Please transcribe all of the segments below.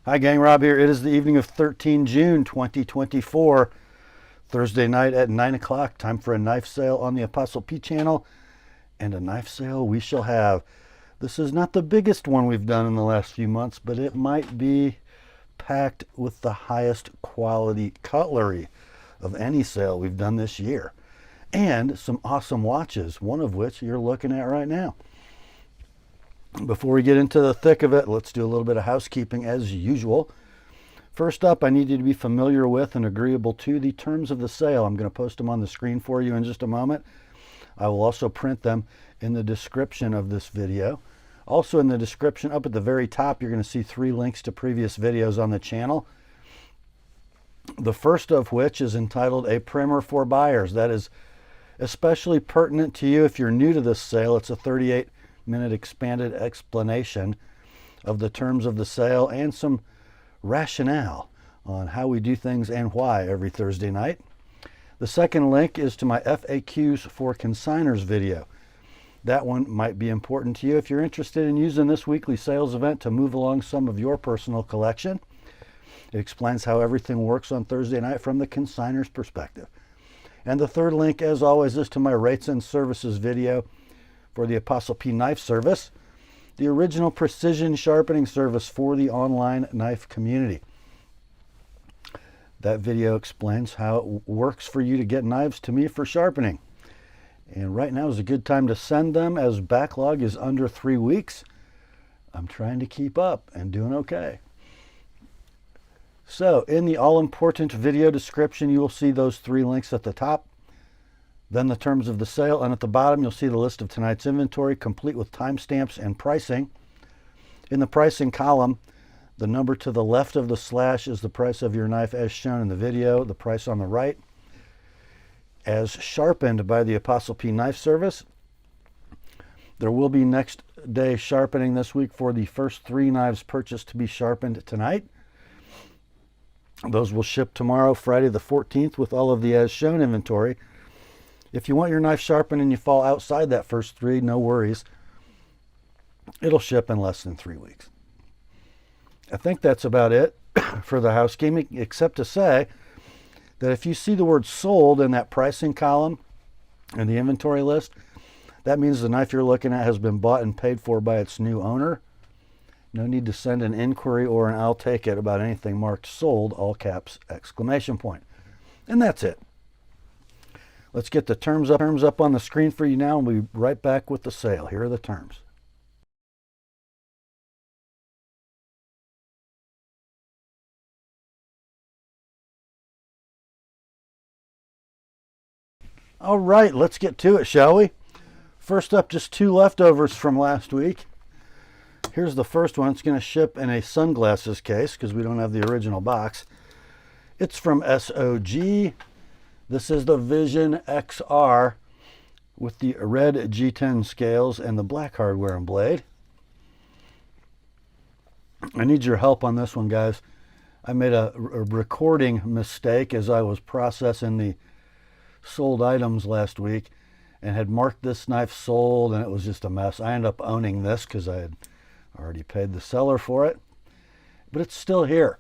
Hi gang, Rob here. It is the evening of 13 June 2024, Thursday night at 9 o'clock. Time for a knife sale on the Apostle P channel, and a knife sale we shall have. This is not the biggest one we've done in the last few months, but it might be packed with the highest quality cutlery of any sale we've done this year. And some awesome watches, one of which you're looking at right now. Before we get into the thick of it, let's do a little bit of housekeeping as usual. First up, I need you to be familiar with and agreeable to the terms of the sale. I'm going to post them on the screen for you in just a moment. I will also print them in the description of this video. Also in the description, up at the very top, you're going to see 3 links to previous videos on the channel. The first of which is entitled A Primer for Buyers. That is especially pertinent to you if you're new to this sale. It's a 38-minute expanded explanation of the terms of the sale and some rationale on how we do things and why every Thursday night. The second link is to my FAQs for Consignors video. That one might be important to you if you're interested in using this weekly sales event to move along some of your personal collection. It explains how everything works on Thursday night from the consignor's perspective. And the third link, as always, is to my rates and services video for the TheApostleP Knife Service, the original precision sharpening service for the online knife community. That video explains how it works for you to get knives to me for sharpening. And right now is a good time to send them, as backlog is under 3 weeks. I'm trying to keep up and doing okay. So in the all-important video description, you will see those 3 links at the top. Then the terms of the sale, and at the bottom you'll see the list of tonight's inventory, complete with timestamps and pricing. In the pricing column, the number to the left of the slash is the price of your knife as shown in the video. The price on the right, as sharpened by the TheApostleP Knife Service. There will be next day sharpening this week for the first 3 knives purchased to be sharpened tonight. Those will ship tomorrow, Friday the 14th, with all of the as shown inventory. If you want your knife sharpened and you fall outside that first 3, no worries. It'll ship in less than 3 weeks. I think that's about it for the housekeeping, except to say that if you see the word sold in that pricing column in the inventory list, that means the knife you're looking at has been bought and paid for by its new owner. No need to send an inquiry or an I'll take it about anything marked sold, all caps, exclamation point. And that's it. Let's get the terms up on the screen for you now, and we'll be right back with the sale. Here are the terms. All right, let's get to it, shall we? First up, just 2 leftovers from last week. Here's the first one. It's going to ship in a sunglasses case because we don't have the original box. It's from SOG. This is the Vision XR with the red G10 scales and the black hardware and blade. I need your help on this one, guys. I made a recording mistake as I was processing the sold items last week and had marked this knife sold, and it was just a mess. I ended up owning this because I had already paid the seller for it, but it's still here.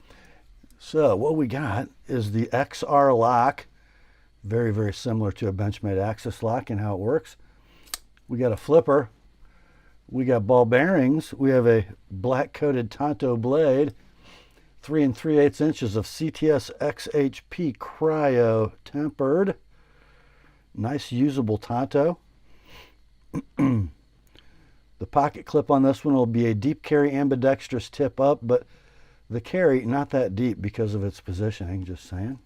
So what we got is the XR lock, very, very similar to a Benchmade Axis lock and how it works. We got a flipper. We got ball bearings. We have a black coated Tonto blade, 3 3/8 inches of CTS XHP cryo tempered. Nice usable Tonto. The pocket clip on this one will be a deep carry ambidextrous tip up, but the carry not that deep because of its positioning, just saying.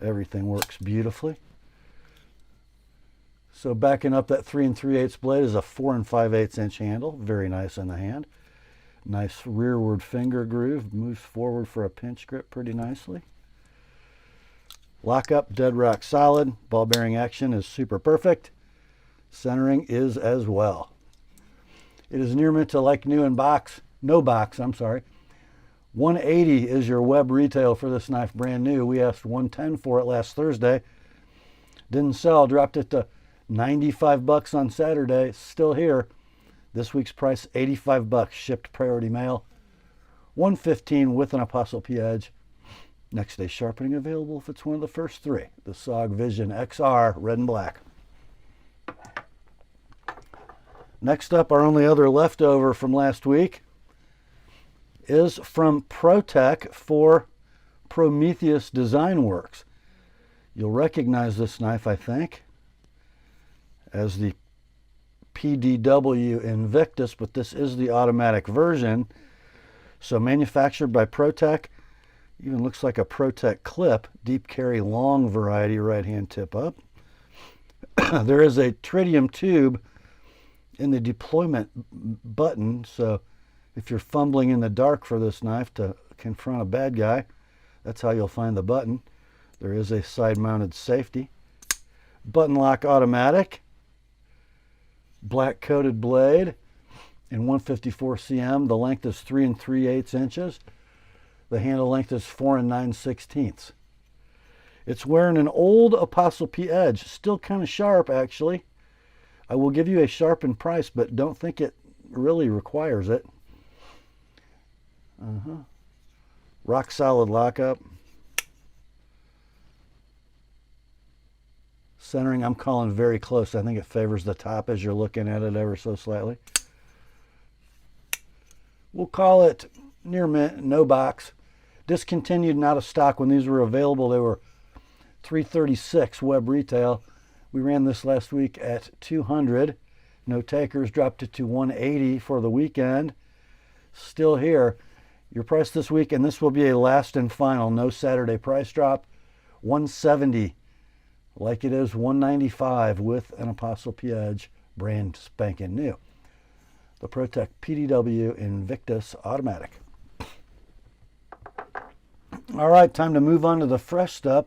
Everything works beautifully. So backing up that 3 3/8 blade is a 4 5/8 inch handle, very nice in the hand. Nice rearward finger groove, moves forward for a pinch grip pretty nicely. Lock up, dead rock solid. Ball bearing action is super perfect. Centering is as well. It is near mint to like new in box. No box, I'm sorry. $180 is your web retail for this knife, brand new. We asked $110 for it last Thursday. Didn't sell, dropped it to $95 on Saturday. Still here. This week's price, $85, shipped priority mail. $115 with an ApostleP edge. Next day sharpening available if it's one of the first three. The SOG Vision XR, red and black. Next up, our only other leftover from last week is from Protech for Prometheus Design Works. You'll recognize this knife, I think, as the PDW Invictus, but this is the automatic version. So manufactured by Protech. Even looks like a Protech clip, deep carry long variety, right hand tip up. There is a tritium tube in the deployment button, so if you're fumbling in the dark for this knife to confront a bad guy, that's how you'll find the button. There is a side mounted safety. Button lock automatic. Black coated blade in 154 cm. The length is 3 3/8 inches. The handle length is 4 9/16. It's wearing an old ApostleP edge. Still kind of sharp, actually. I will give you a sharpened price, but don't think it really requires it. Rock solid lockup. Centering, I'm calling very close. I think it favors the top as you're looking at it ever so slightly. We'll call it near mint, no box. Discontinued and out of stock. When these were available, they were $336 web retail. We ran this last week at $200. No takers, dropped it to $180 for the weekend. Still here. Your price this week, and this will be a last and final, no Saturday price drop, $170. Like it is $195 with an ApostleP edge, brand spanking new. The Protech PDW Invictus automatic. All right, time to move on to the fresh stuff,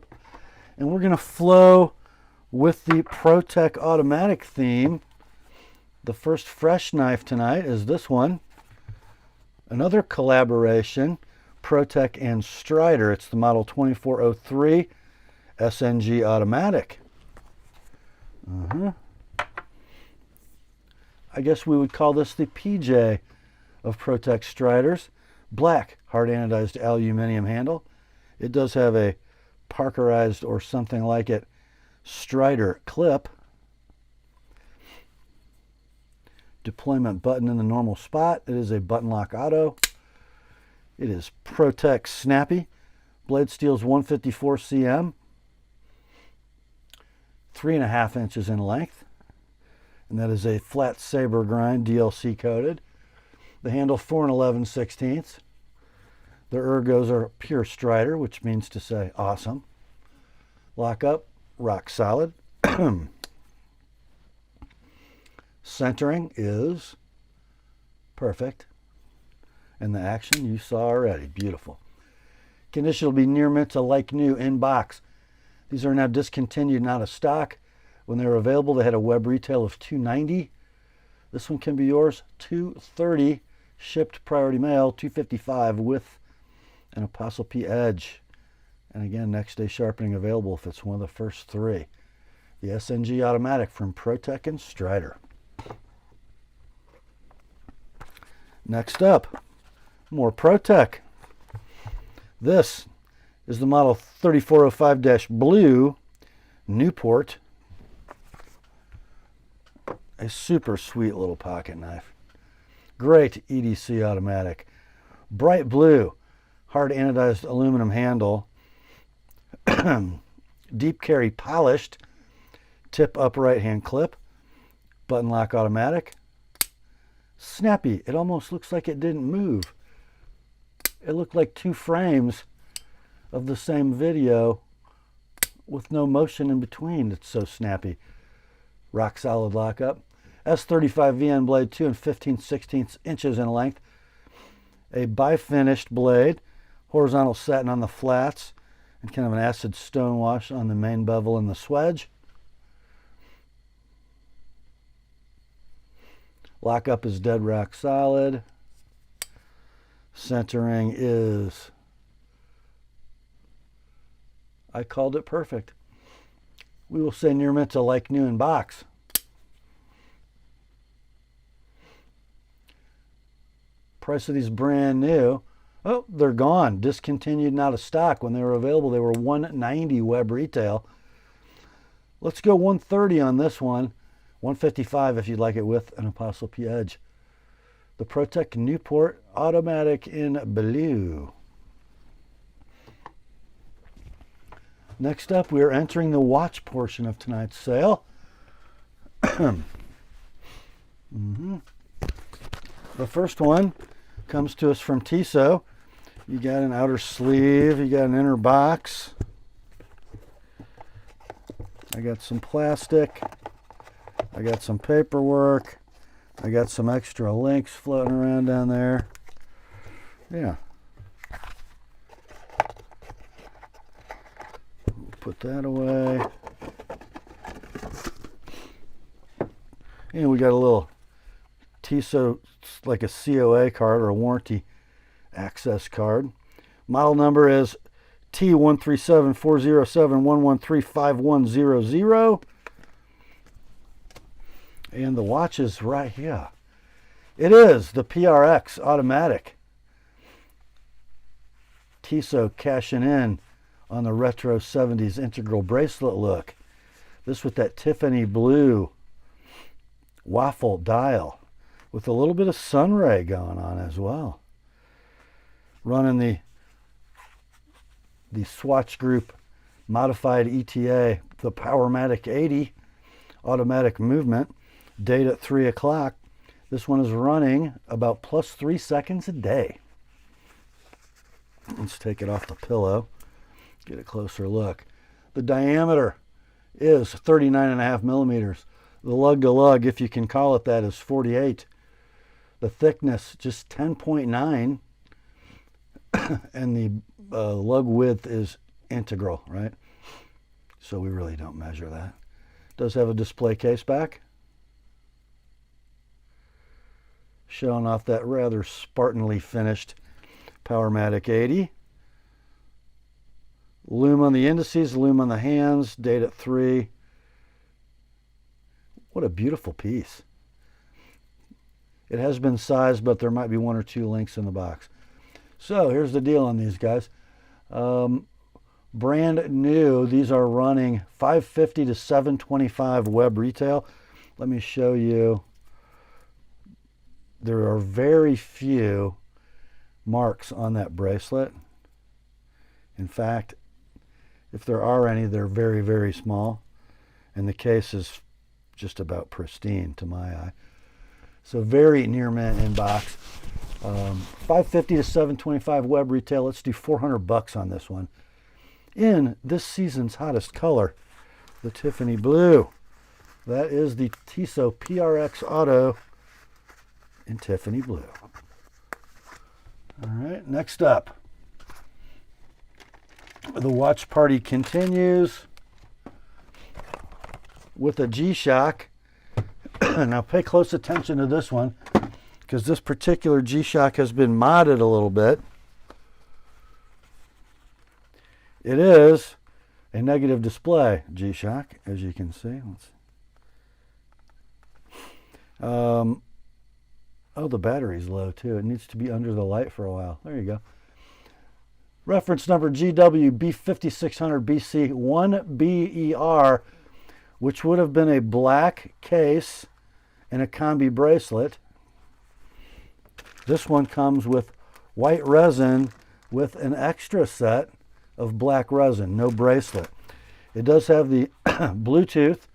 and we're going to flow with the Protech automatic theme. The first fresh knife tonight is this one. Another collaboration, Protech and Strider. It's the model 2403 SNG automatic. I guess we would call this the PJ of Protech Striders. Black hard anodized aluminum handle. It does have a Parkerized or something like it Strider clip. Deployment button in the normal spot. It is a button lock auto. It is Protech snappy. Blade steel's 154 cm. 3.5 inches in length. And that is a flat saber grind, DLC coated. The handle 4 11/16. The ergos are pure Strider, which means to say awesome. Lock up, rock solid. Centering is perfect. And the action you saw already. Beautiful. Condition will be near mint to like new in box. These are now discontinued and out of stock. When they were available, they had a web retail of $290. This one can be yours, $230. Shipped priority mail, $255 with an ApostleP edge. And again, next day sharpening available if it's one of the first three. The SNG automatic from Protech and Strider. Next up, more Protech. This is the model 3405-Blue Newport. A super sweet little pocket knife. Great EDC automatic. Bright blue, hard anodized aluminum handle. Deep carry polished. Tip up right hand clip. Button lock automatic. Snappy. It almost looks like it didn't move. It looked like two frames of the same video with no motion in between. It's so snappy. Rock solid lockup. S35 VN blade, 2 15/16 inches in length. A bi-finished blade, horizontal satin on the flats, and kind of an acid stone wash on the main bevel and the swedge. Lockup is dead rock solid. Centering is, I called it perfect. We will say near mint to like new in box. Price of these brand new. Oh, they're gone. Discontinued and out of stock. When they were available, they were $190 web retail. Let's go $130 on this one. $155 if you'd like it with an ApostleP Edge. The Protech Newport automatic in blue. Next up, we are entering the watch portion of tonight's sale. The first one comes to us from Tissot. You got an outer sleeve, you got an inner box. I got some plastic. I got some paperwork. I got some extra links floating around down there. Yeah. Put that away. And we got a little Tissot, like a COA card or a warranty access card. Model number is T137407113510. And the watch is right here. It is the PRX automatic. Tissot cashing in on the retro 70s integral bracelet look. This with that Tiffany blue waffle dial with a little bit of sunray going on as well. Running the Swatch Group modified ETA, the Powermatic 80 automatic movement. Date at 3 o'clock. This one is running about plus 3 seconds a day. Let's take it off the pillow, get a closer look. The diameter is 39.5 millimeters. The lug to lug, if you can call it that, is 48. The thickness just 10.9, and the lug width is integral, right? So we really don't measure that. Does have a display case back, showing off that rather Spartanly finished Powermatic 80. Lume on the indices, lume on the hands, date at 3. What a beautiful piece. It has been sized, but there might be 1 or 2 links in the box. So here's the deal on these guys. Brand new, these are running $550 to $725 web retail. Let me show you. There are very few marks on that bracelet. In fact, if there are any, they're very, very small. And the case is just about pristine to my eye. So very near mint in box. $550 to $725 web retail. Let's do $400 on this one. In this season's hottest color, the Tiffany blue. That is the Tissot PRX Auto in Tiffany blue. All right, next up, the watch party continues with a G-Shock. Now pay close attention to this one, because this particular G-Shock has been modded a little bit. It is a negative display G-Shock, as you can see. Oh, the battery's low too. It needs to be under the light for a while. There you go. Reference number GW-B5600BC-1BER, which would have been a black case and a combi bracelet. This one comes with white resin with an extra set of black resin, no bracelet. It does have the Bluetooth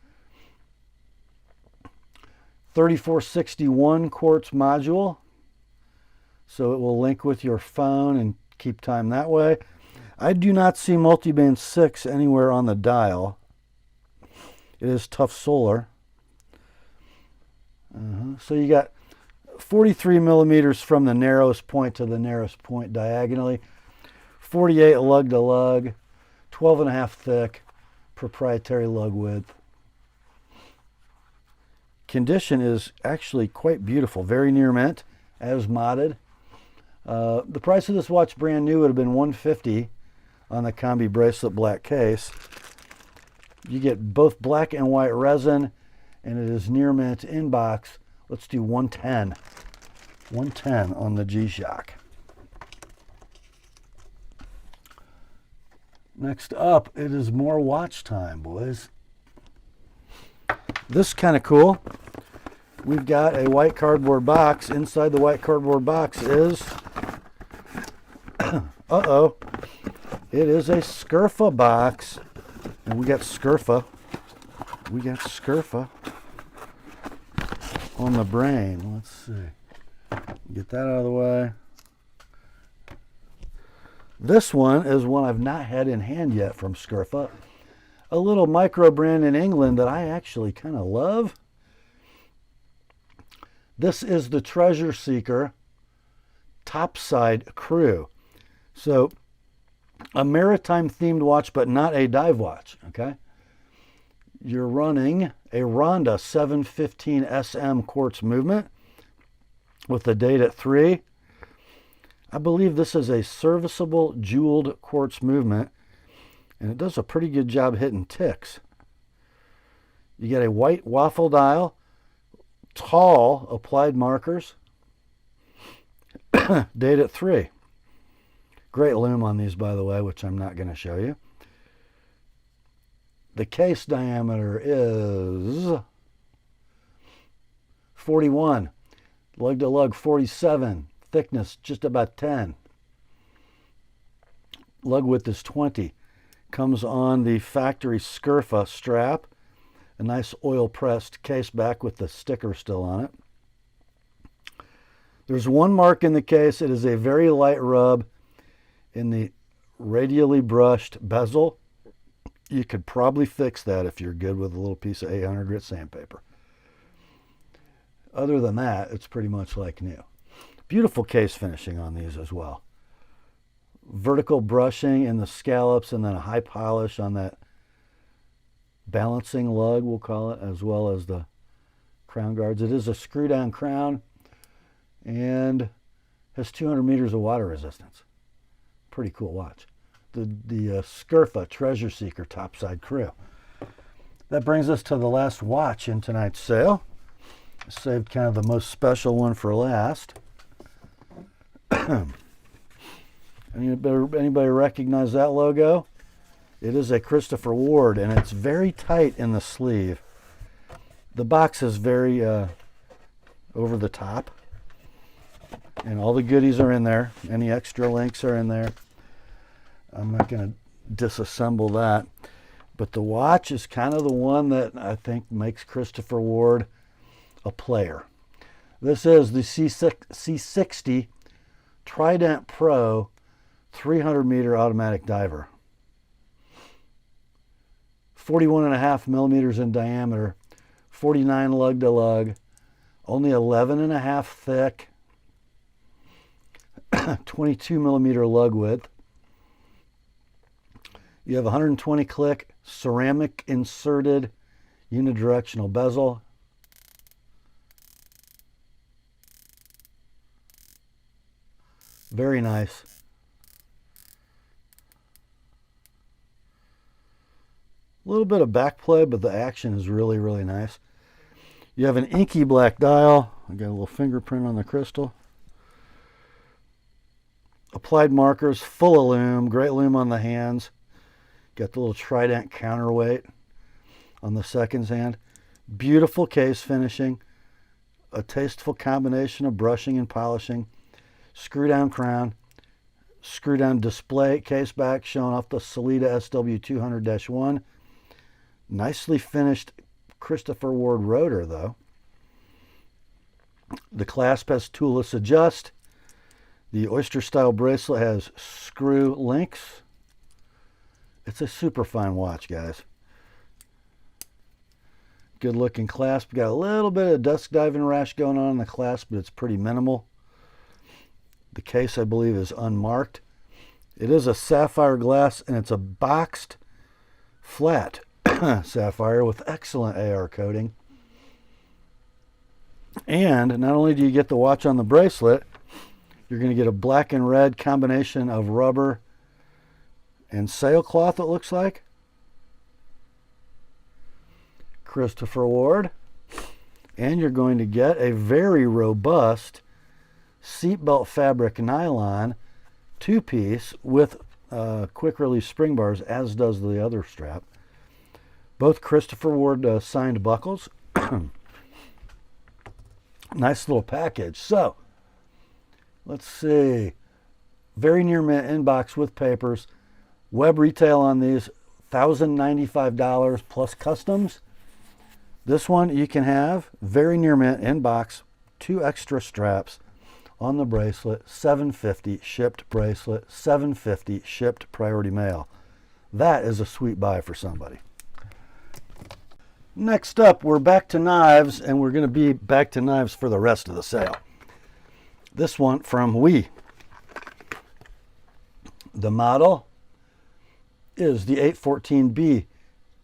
3461 quartz module, so it will link with your phone and keep time that way. I do not see multiband 6 anywhere on the dial. It is tough solar. So you got 43 millimeters from the narrowest point to the narrowest point diagonally, 48 lug to lug, 12.5 thick, proprietary lug width. Condition is actually quite beautiful, very near mint, as modded. The price of this watch brand new would have been $150 on the combi bracelet black case. You get both black and white resin, and it is near mint in box. Let's do $110. $110 on the G-Shock. Next up, it is more watch time, boys. This is kind of cool. We've got a white cardboard box. Inside the white cardboard box is, uh-oh, it is a Scurfa box. And we got Scurfa. We got Scurfa on the brain. Let's see. Get that out of the way. This one is one I've not had in hand yet from Scurfa. A little micro brand in England that I actually kind of love. This is the Treasure Seeker Topside Crew. So, a maritime themed watch, but not a dive watch, okay? You're running a Ronda 715 SM quartz movement with the date at 3. I believe this is a serviceable jeweled quartz movement, and it does a pretty good job hitting ticks. You get a white waffle dial, tall applied markers, date at 3. Great lume on these, by the way, which I'm not going to show you. The case diameter is 41, lug to lug 47, thickness just about 10. Lug width is 20. Comes on the factory Scurfa strap. A nice oil pressed case back with the sticker still on it. There's one mark in the case. It is a very light rub in the radially brushed bezel. You could probably fix that if you're good with a little piece of 800 grit sandpaper. Other than that, it's pretty much like new. Beautiful case finishing on these as well. Vertical brushing in the scallops and then a high polish on that balancing lug, we'll call it, as well as the crown guards. It is a screw down crown and has 200 meters of water resistance. Pretty cool watch. The Scurfa Treasure Seeker Topside Crew. That brings us to the last watch in tonight's sale. I saved kind of the most special one for last. Anybody recognize that logo? It is a Christopher Ward, and it's very tight in the sleeve. The box is very over the top, and all the goodies are in there. Any extra links are in there. I'm not going to disassemble that, but the watch is kind of the one that I think makes Christopher Ward a player. This is the C60 Trident Pro 300 meter automatic diver. 41.5 millimeters in diameter, 49 lug to lug, only 11.5 thick, 22 millimeter lug width. You have 120 click ceramic inserted unidirectional bezel. Very nice. A little bit of back play, but the action is really, really nice. You have an inky black dial. I got a little fingerprint on the crystal. Applied markers, full of lume, great lume on the hands. Got the little Trident counterweight on the seconds hand. Beautiful case finishing. A tasteful combination of brushing and polishing. Screw down crown. Screw down display case back showing off the Sellita SW200-1. Nicely finished Christopher Ward rotor though. The clasp has toolless adjust. The oyster style bracelet has screw links. It's a super fine watch, guys. Good looking clasp. Got a little bit of dusk diving rash going on in the clasp, but it's pretty minimal. The case, I believe, is unmarked. It is a sapphire glass, and it's a boxed flat sapphire with excellent AR coating. And not only do you get the watch on the bracelet, you're going to get a black and red combination of rubber and sailcloth, it looks like. Christopher Ward. And you're going to get a very robust seatbelt fabric nylon two-piece with quick release spring bars, as does the other strap. Both Christopher Ward signed buckles. Nice little package. So, let's see. Very near mint inbox with papers. Web retail on these, $1,095 plus customs. This one you can have very near mint inbox, 2 extra straps on the bracelet, $750 shipped bracelet, $750 shipped priority mail. That is a sweet buy for somebody. Next up, we're back to knives, and we're going to be back to knives for the rest of the sale. This one from We. The model is the 814B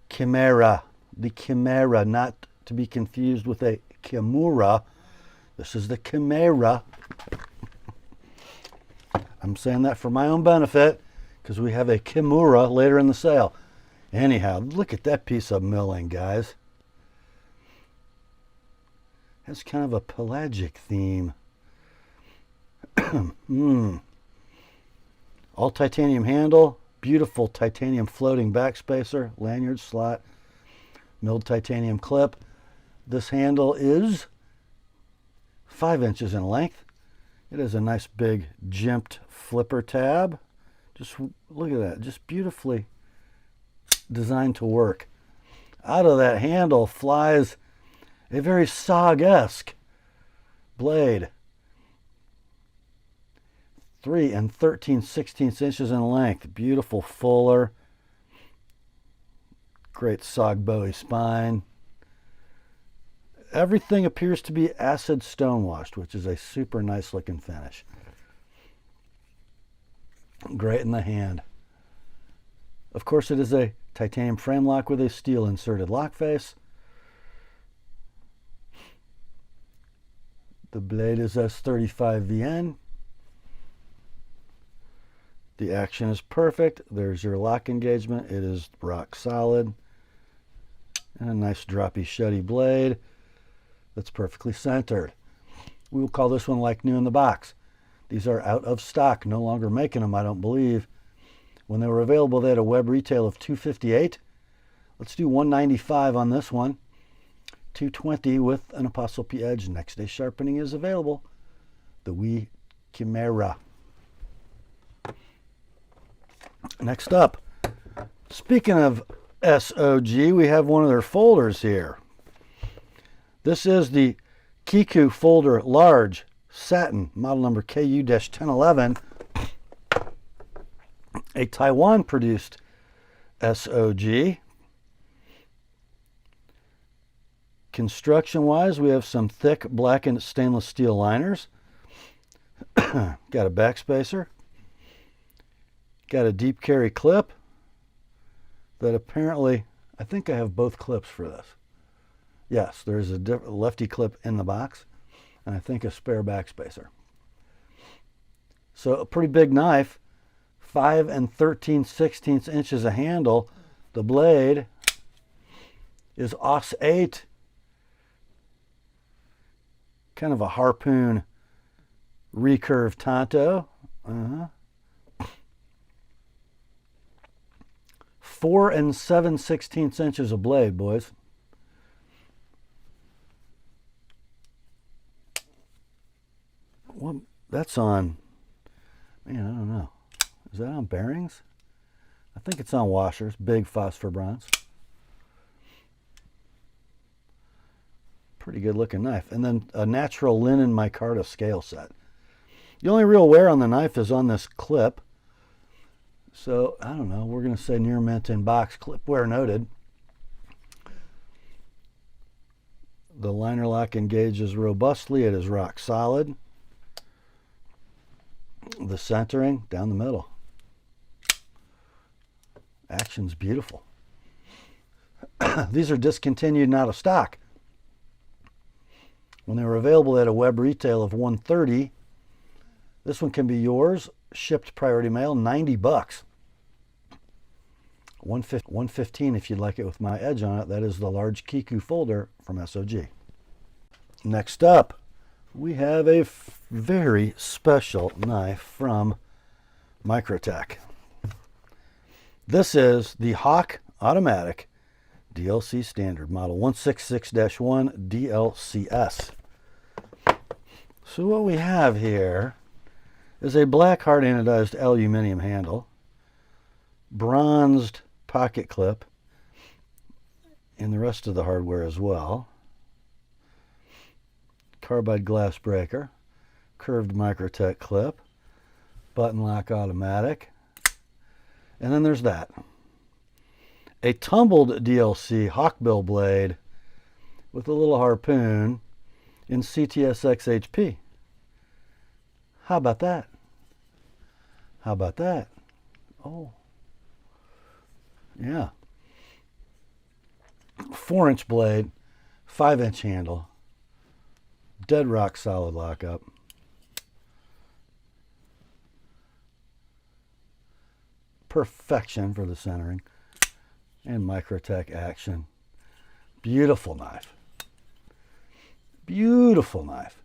Chimera. The Chimera, not to be confused with a Kimura. This is the Chimera. I'm saying that for my own benefit because we have a Kimura later in the sale. Anyhow, look at that piece of milling, guys. Has kind of a pelagic theme. All titanium handle, beautiful titanium floating backspacer, lanyard slot, milled titanium clip. This handle is 5 inches in length. It is a nice big jimped flipper tab. Just look at that, just beautifully designed to work. Out of that handle flies a very SOG-esque blade. 3 13/16 inches in length. Beautiful fuller. Great SOG Bowie spine. Everything appears to be acid stonewashed, which is a super nice looking finish. Great in the hand. Of course, it is a titanium frame lock with a steel inserted lock face. The blade is S35VN. The action is perfect. There's your lock engagement. It is rock solid. And a nice droppy, shutty blade that's perfectly centered. We will call this one like new in the box. These are out of stock, no longer making them, I don't believe. When they were available, they had a web retail of $258. Let's do $195 on this one. $220 with an ApostleP edge. Next day sharpening is available. The We Chimera. Next up, speaking of SOG, we have one of their folders here. This is the Kiku folder large satin, model number KU-1011, a Taiwan produced SOG. Construction wise, we have some thick blackened stainless steel liners. Got a backspacer. Got a deep carry clip that apparently, I think I have both clips for this. Yes, there's a lefty clip in the box, and I think a spare backspacer. So a pretty big knife, 5 13/16 inches of handle. The blade is Os 8, kind of a harpoon recurve tanto. 4 7/16 inches of blade, boys. Well, that's on, man, I don't know. Is that on bearings? I think it's on washers. Big phosphor bronze. Pretty good looking knife. And then a natural linen micarta scale set. The only real wear on the knife is on this clip. So, I don't know, we're going to say near mint in box, clip wear noted. The liner lock engages robustly. It is rock solid. The centering down the middle. Action's beautiful. These are discontinued and out of stock. When they were available at a web retail of $130, this one can be yours, shipped priority mail, $90. $115 if you'd like it with my edge on it. That is the large Kiku folder from SOG. Next up, we have a very special knife from Microtech. This is the Hawk Automatic DLC Standard, model 166-1 DLCS. So what we have here is a black hard anodized aluminum handle, bronzed pocket clip, and the rest of the hardware as well. Carbide glass breaker, curved Microtech clip, button lock automatic, and then there's that. A tumbled DLC hawkbill blade with a little harpoon in CTSX HP. How about that? How about that? Oh, yeah. 4-inch blade, 5-inch handle, dead rock solid lockup. Perfection for the centering. And Microtech action. Beautiful knife. Beautiful knife.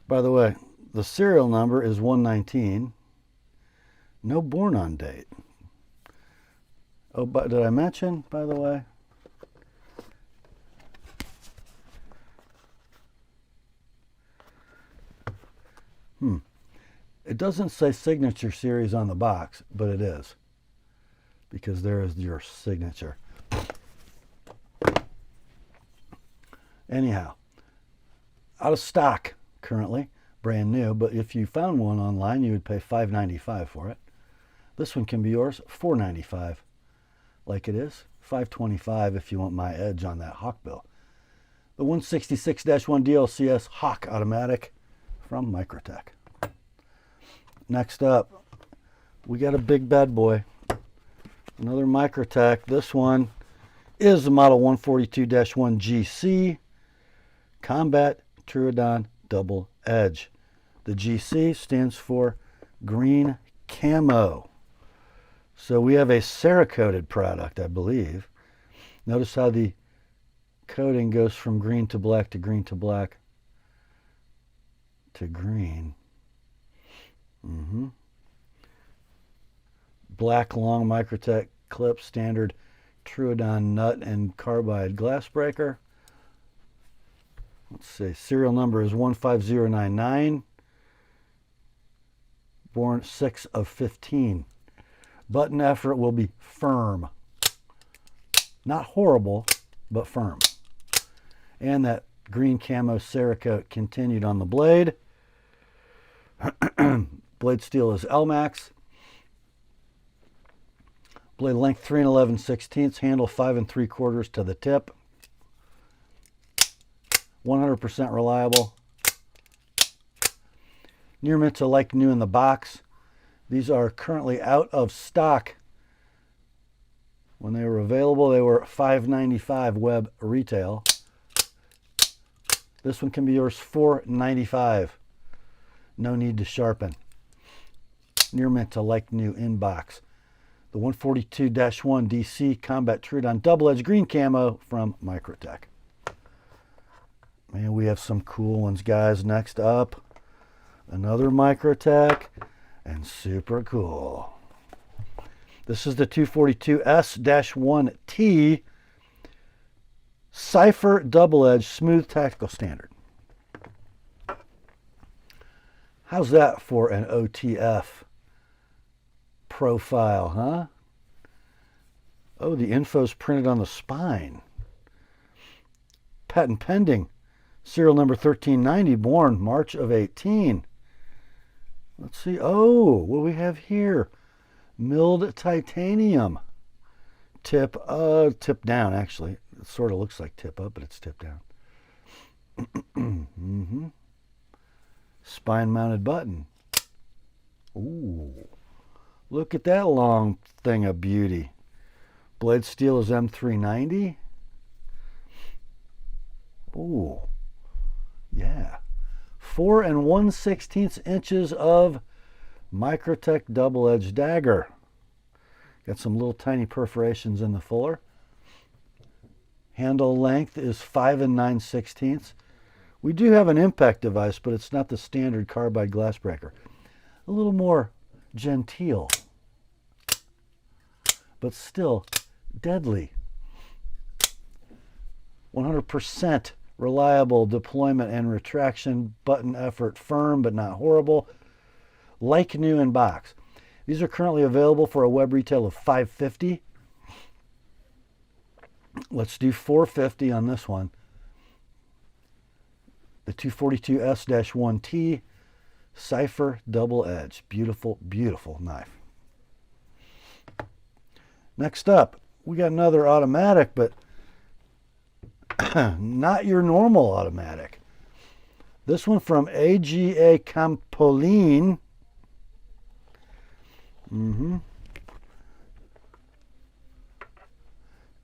By the way, the serial number is 119. No born on date. Oh, but did I mention, by the way? It doesn't say signature series on the box, but it is, because there is your signature. Anyhow, out of stock currently, brand new, but if you found one online, you would pay $5.95 for it. This one can be yours, $4.95, like it is, $5.25 if you want my edge on that hawkbill. The 166-1 DLCS Hawk Automatic from Microtech. Next up, we got a big bad boy. Another Microtech. This one is the model 142-1 GC Combat Troodon Double Edge. The GC stands for green camo. So we have a Cerakoted product, I believe. Notice how the coating goes from green to black to green to black to green. Black long Microtech clip, standard Troodon nut and carbide glass breaker. Let's see, serial number is 15099. Born 6 of 15. Button effort will be firm. Not horrible, but firm. And that green camo Cerakote continued on the blade. Blade steel is Elmax. Blade length 3 11/16, handle 5 3/4 to the tip. 100% reliable. Near mint to like new in the box. These are currently out of stock. When they were available, they were $5.95 web retail. This one can be yours $4.95. No need to sharpen. Near mint to like new in box. The 142-1 DC Combat Troodon Double Edge Green Camo from Microtech. Man, we have some cool ones, guys. Next up, another Microtech, and super cool. This is the 242S-1T Cypher Double Edge Smooth Tactical Standard. How's that for an OTF profile, huh? Oh, the info's printed on the spine. Patent pending. Serial number 1390, born March of 18. Let's see. Oh, what do we have here? Milled titanium. Tip down, actually. It sort of looks like tip up, but it's tip down. Spine mounted button. Ooh. Look at that long thing of beauty. Blade steel is M390. Ooh. Yeah. 4 1/16 inches of Microtech double edge dagger. Got some little tiny perforations in the fuller. Handle length is 5 9/16. We do have an impact device, but it's not the standard carbide glass breaker. A little more genteel. but still deadly. 100% reliable deployment and retraction, button effort firm but not horrible. Like new in box. These are currently available for a web retail of $550. Let's do $450 on this one. The 242S-1T Cypher double edge. Beautiful, beautiful knife. Next up, we got another automatic, but not your normal automatic. This one from AGA Campolin. And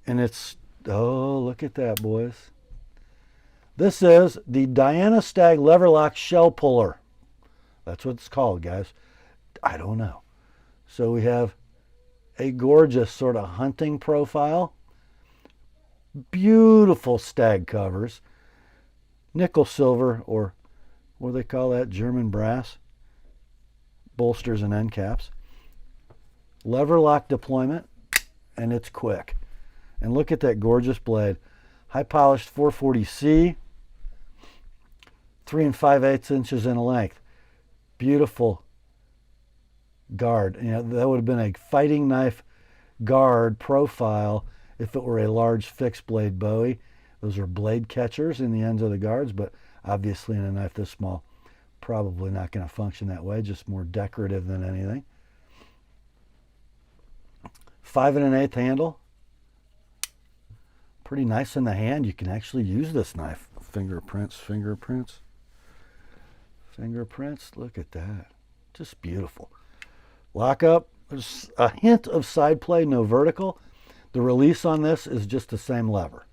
it's, oh, look at that, boys. This is the Diana Stag lever lock shell puller. That's what it's called, guys. I don't know. So we have a gorgeous sort of hunting profile. Beautiful stag covers. Nickel silver, or what do they call that? German brass. Bolsters and end caps. Lever lock deployment, and it's quick. And look at that gorgeous blade. High polished 440C, 3 5/8 inches in length. Beautiful guard. You know, that would have been a fighting knife guard profile if it were a large fixed blade Bowie. Those are blade catchers in the ends of the guards, but obviously in a knife this small, probably not going to function that way, just more decorative than anything. 5 1/8 handle. Pretty nice in the hand. You can actually use this knife. Fingerprints, fingerprints. Fingerprints, look at that. Just beautiful. Lockup, there's a hint of side play, no vertical. The release on this is just the same lever.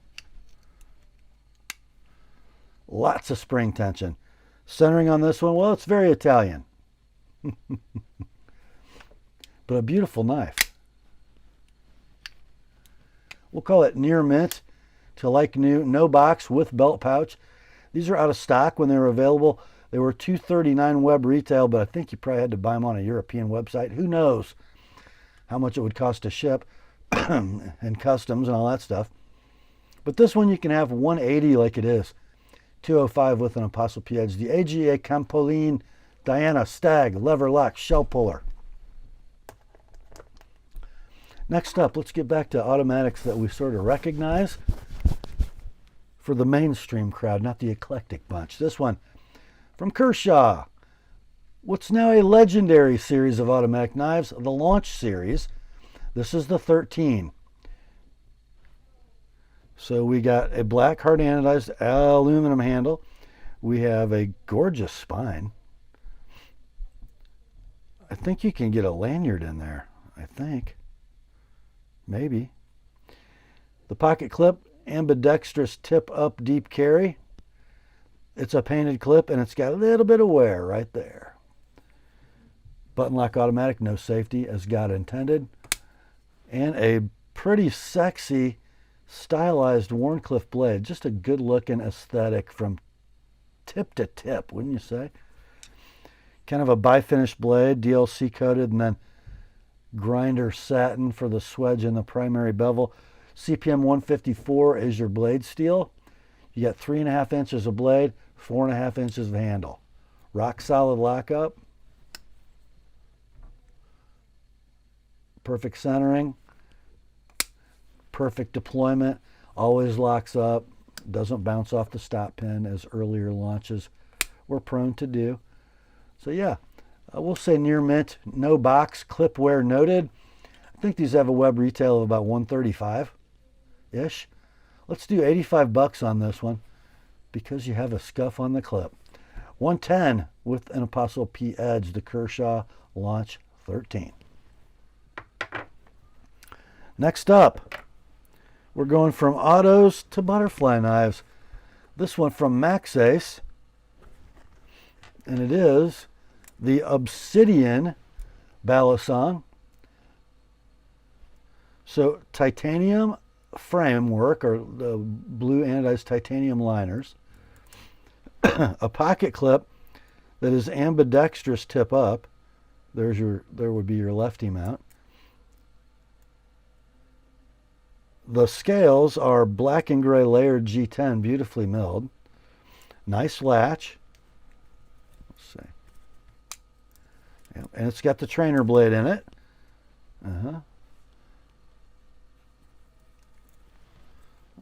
Lots of spring tension. Centering on this one, well, it's very Italian. But a beautiful knife. We'll call it near mint to like new. No box with belt pouch. These are out of stock when they were available. They were $239 web retail, but I think you probably had to buy them on a European website. Who knows how much it would cost to ship and customs and all that stuff. But this one you can have 180 like it is. 205 with an ApostleP edge. The AGA Campolin Diana Stag lever lock shell puller. Next up, let's get back to automatics that we sort of recognize for the mainstream crowd, not the eclectic bunch. This one from Kershaw. What's now a legendary series of automatic knives, the Laumch series. This is the 13. So we got a black hard anodized aluminum handle. We have a gorgeous spine. I think you can get a lanyard in there, I think. Maybe. The pocket clip, ambidextrous tip up deep carry. It's a painted clip and it's got a little bit of wear right there. Button lock automatic, no safety as God intended. And a pretty sexy stylized Wharncliffe blade. Just a good looking aesthetic from tip to tip, wouldn't you say? Kind of a bi-finished blade, DLC coated, and then grinder satin for the swedge and the primary bevel. CPM 154 is your blade steel. You got 3.5 inches of blade, 4.5 inches of handle. Rock solid lockup. Perfect centering. Perfect deployment. Always locks up. Doesn't bounce off the stop pin as earlier launches were prone to do. So yeah, we'll say near mint, no box, clip wear noted. I think these have a web retail of about $135-ish. Let's do $85 on this one because you have a scuff on the clip. $110 with an ApostleP edge, the Kershaw Launch 13. Next up, we're going from autos to butterfly knives. This one from Maxace, and it is the Obsidian Balisong. So titanium framework, or the blue anodized titanium liners. A pocket clip that is ambidextrous tip up. There would be your lefty mount. The scales are black and gray layered G10, beautifully milled. Nice latch. Let's see. Yep. And it's got the trainer blade in it.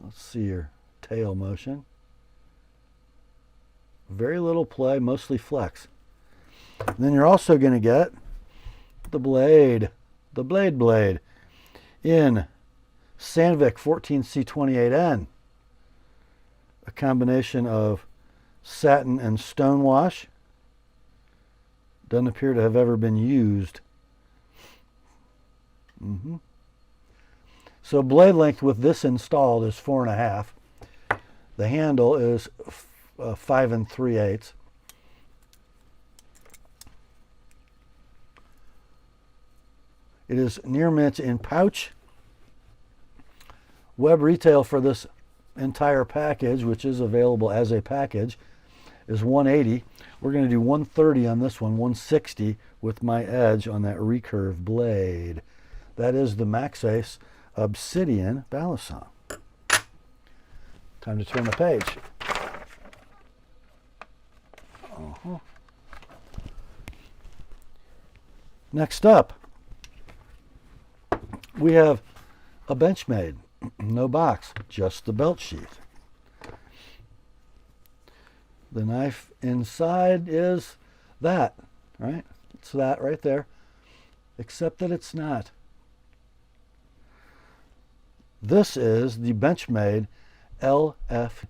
Let's see your tail motion. Very little play, mostly flex. And then you're also going to get the blade in Sandvik 14C28N, a combination of satin and stonewash. Doesn't appear to have ever been used. So blade length with this installed is 4.5. The handle is 5 3/8. It is near mint in pouch. Web retail for this entire package, which is available as a package, is $180. We're going to do $130 on this one, $160 with my edge on that recurve blade. That is the Maxace Obsidian Balisong. Time to turn the page. Next up, we have a Benchmade. No box, just the belt sheath. The knife inside is that, right? It's that right there, except that it's not. This is the Benchmade LFK,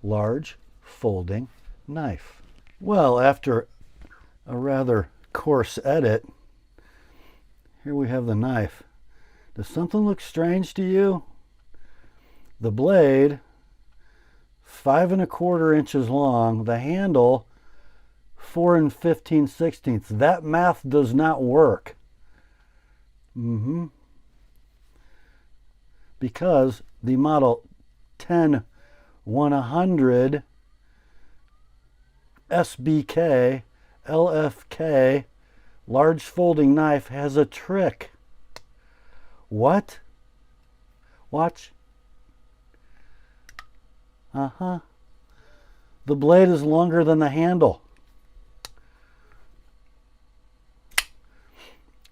large folding knife. Well, after a rather coarse edit, here we have the knife. Does something look strange to you? The blade, 5 1/4 inches long. The handle, 4 15/16. That math does not work. Because the model 10-100 SBK LFK large folding knife has a trick. What? Watch. The blade is longer than the handle.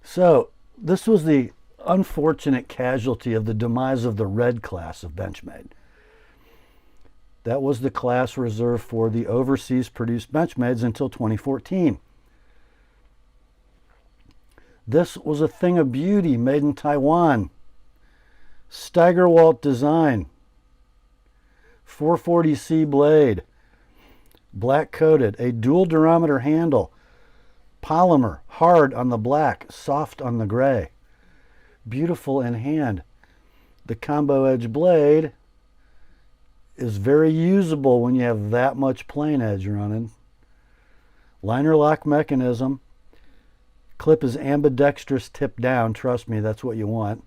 So this was the unfortunate casualty of the demise of the red class of Benchmade. That was the class reserved for the overseas produced Benchmades until 2014. This was a thing of beauty made in Taiwan. Steigerwalt design. 440C blade. Black coated. A dual durometer handle. Polymer. Hard on the black. Soft on the gray. Beautiful in hand. The combo edge blade is very usable when you have that much plain edge running. Liner lock mechanism. Clip is ambidextrous tip down. Trust me, that's what you want.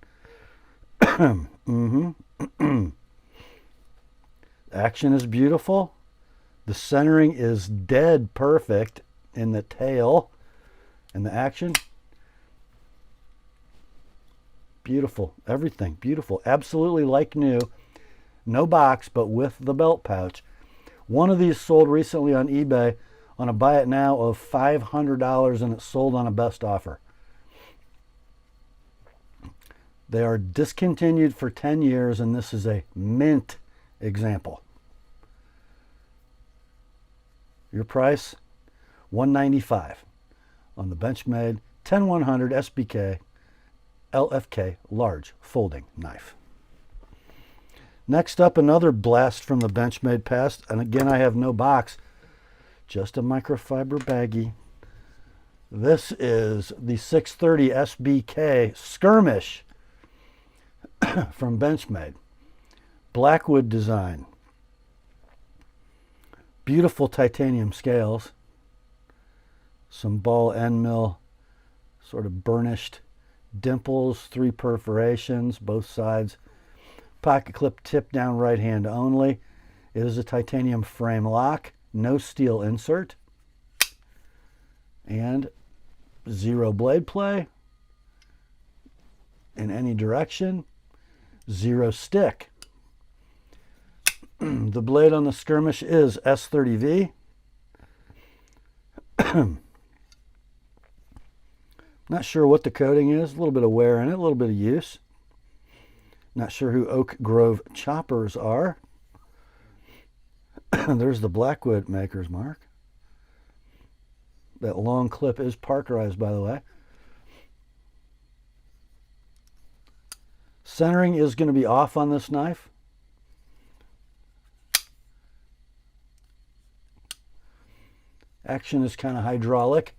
Action is beautiful. The centering is dead perfect in the tail. And the action, beautiful. Everything, beautiful. Absolutely like new. No box, but with the belt pouch. One of these sold recently on eBay on a buy it now of $500, and it's sold on a best offer. They are discontinued for 10 years, and this is a mint example. Your price, $195 on the Benchmade 10-100 SBK LFK large folding knife. Next up, another blast from the Benchmade past, and again I have no box, just a microfiber baggie. This is the 630 SBK Skirmish from Benchmade. Blackwood design. Beautiful titanium scales. Some ball end mill, sort of burnished dimples, 3 perforations, both sides. Pocket clip tip down right hand only. It is a titanium frame lock, no steel insert, and 0 blade play. in any direction, 0 stick. The blade on the skirmish is S30V. Not sure what the coating is, a little bit of wear in it, a little bit of use. Not sure who Oak Grove choppers are. There's the Blackwood maker's mark. That long clip is parkerized, by the way. Centering is going to be off on this knife. Action is kind of hydraulic.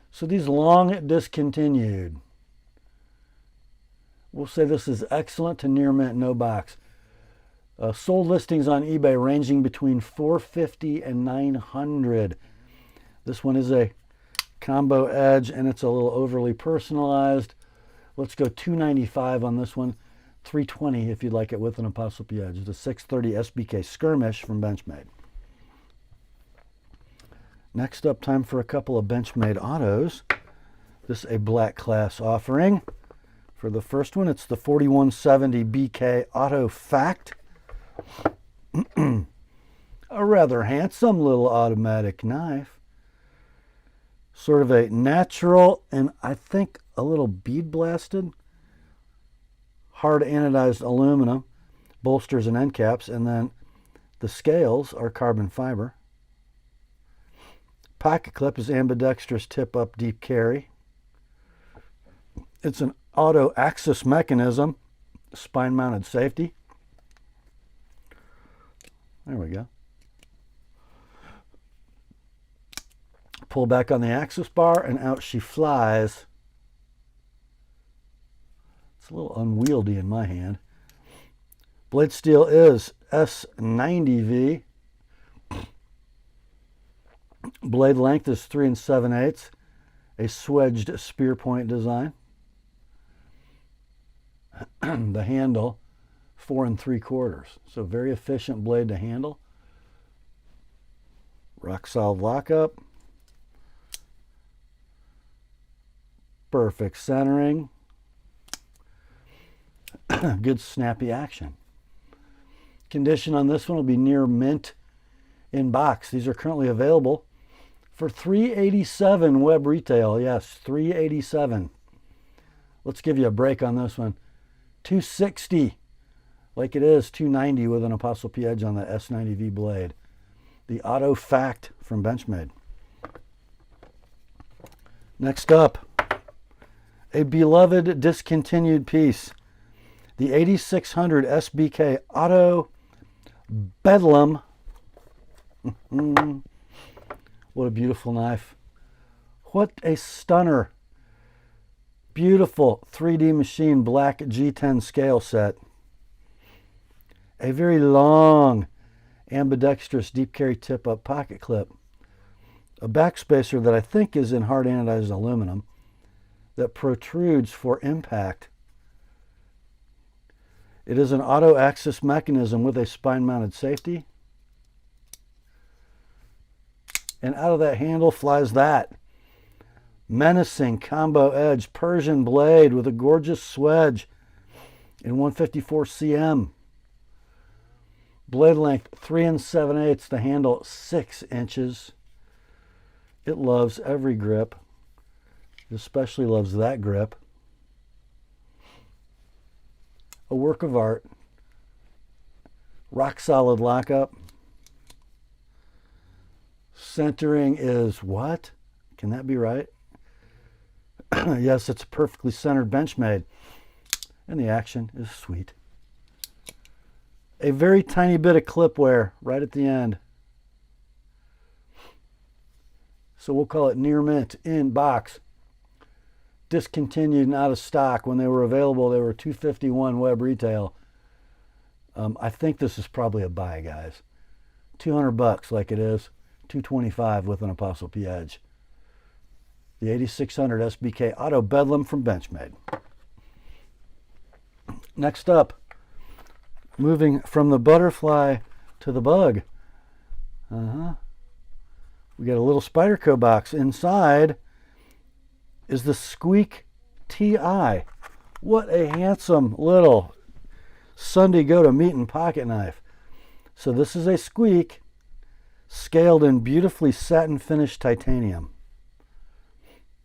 So these long discontinued. We'll say this is excellent to near mint, no box. Sold listings on eBay ranging between $450 and $900. This one is a combo edge and it's a little overly personalized. Let's go $295 on this one. $320 if you'd like it with an ApostleP edge. It's a 630 SBK Skirmish from Benchmade. Next up, time for a couple of Benchmade autos. This is a black class offering. For the first one, it's the 4170 BK Auto Fact. A rather handsome little automatic knife. Sort of a natural and I think a little bead blasted. Hard anodized aluminum. Bolsters and end caps. And then the scales are carbon fiber. Pocket clip is ambidextrous tip up deep carry. It's an auto axis mechanism, spine mounted safety. There we go. Pull back on the axis bar and out she flies. It's a little unwieldy in my hand. Blade steel is S90V. Blade length is 3 7/8, a swedged spear point design. The handle 4 3/4, so very efficient blade to handle. Rock solid lockup. Perfect centering. Good snappy action. Condition on this one will be near mint in box. These are currently available for $387 web retail. Yes, $387. Let's give you a break on this one. $260, like it is $290 with an ApostleP edge on the S90V blade. The Auto Fact from Benchmade. Next up, a beloved discontinued piece. The 8600 SBK Auto Bedlam. What a beautiful knife. What a stunner. Beautiful 3D machine black G10 scale set. A very long ambidextrous deep carry tip up pocket clip. A backspacer that I think is in hard anodized aluminum that protrudes for impact. It is an auto axis mechanism with a spine mounted safety. And out of that handle flies that menacing combo edge Persian blade with a gorgeous swedge in 154 cm. Blade length 3 7/8, the handle 6 inches. It loves every grip. It especially loves that grip. A work of art. Rock solid lockup. Centering is what? Can that be right? Yes, it's a perfectly centered Benchmade. And the action is sweet. A very tiny bit of clip wear right at the end. So we'll call it near mint in box. Discontinued and out of stock. When they were available, they were $251 web retail. I think this is probably a buy, guys. $200 like it is. $225 with an ApostleP edge. The 8600 SBK Auto Bedlam from Benchmade. Next up, moving from the butterfly to the bug. We got a little Spyderco box. Inside is the Squeak Ti What a handsome little Sunday go-to-meeting pocket knife. So this is a Squeak scaled in beautifully satin finished titanium.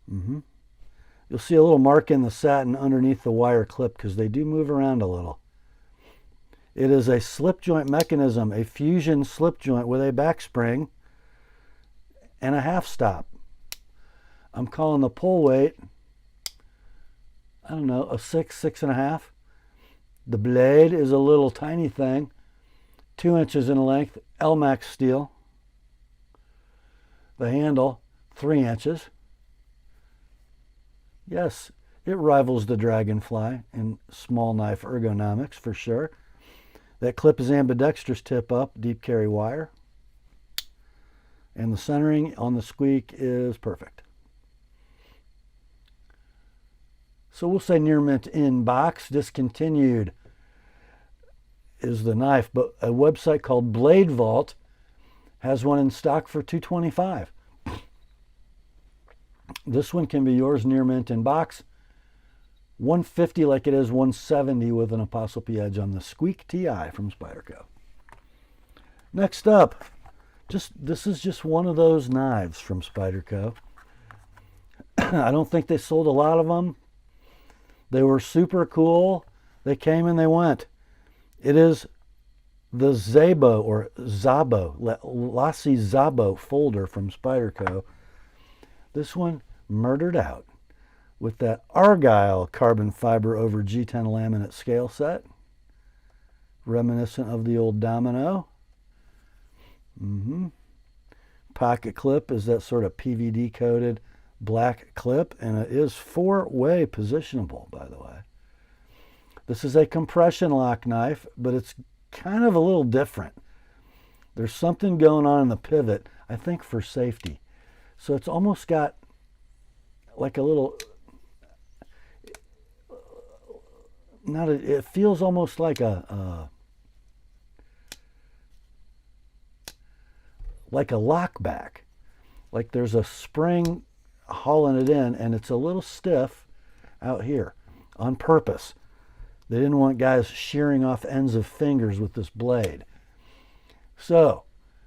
You'll see a little mark in the satin underneath the wire clip because they do move around a little. It is a slip joint mechanism, a fusion slip joint with a back spring and a half stop. I'm calling the pull weight, I don't know, a 6, 6.5. The blade is a little tiny thing, 2 inches in length, Elmax steel. The handle, 3 inches. Yes, it rivals the Dragonfly in small knife ergonomics for sure. That clip is ambidextrous tip up, deep carry wire. And the centering on the Squeak is perfect. So we'll say near mint in box. Discontinued is the knife, but a website called Blade Vault has one in stock for $225. This one can be yours near mint in box. $150 like it is $170 with an ApostleP edge on the Squeak Ti from Spyderco. Next up, this is just one of those knives from Spyderco. I don't think they sold a lot of them. They were super cool. They came and they went. It is the Zabo or Zabo, Lassie Zabo folder from Spyderco. This one murdered out with that Argyle carbon fiber over G10 laminate scale set, reminiscent of the old Domino. Pocket clip is that sort of PVD coated black clip, and it is 4-way positionable, by the way. This is a compression lock knife, but it's kind of a little different. There's something going on in the pivot, I think for safety. So it's almost got like a little, it feels almost like a lock back. Like there's a spring hauling it in, and it's a little stiff out here on purpose. They didn't want guys shearing off ends of fingers with this blade. So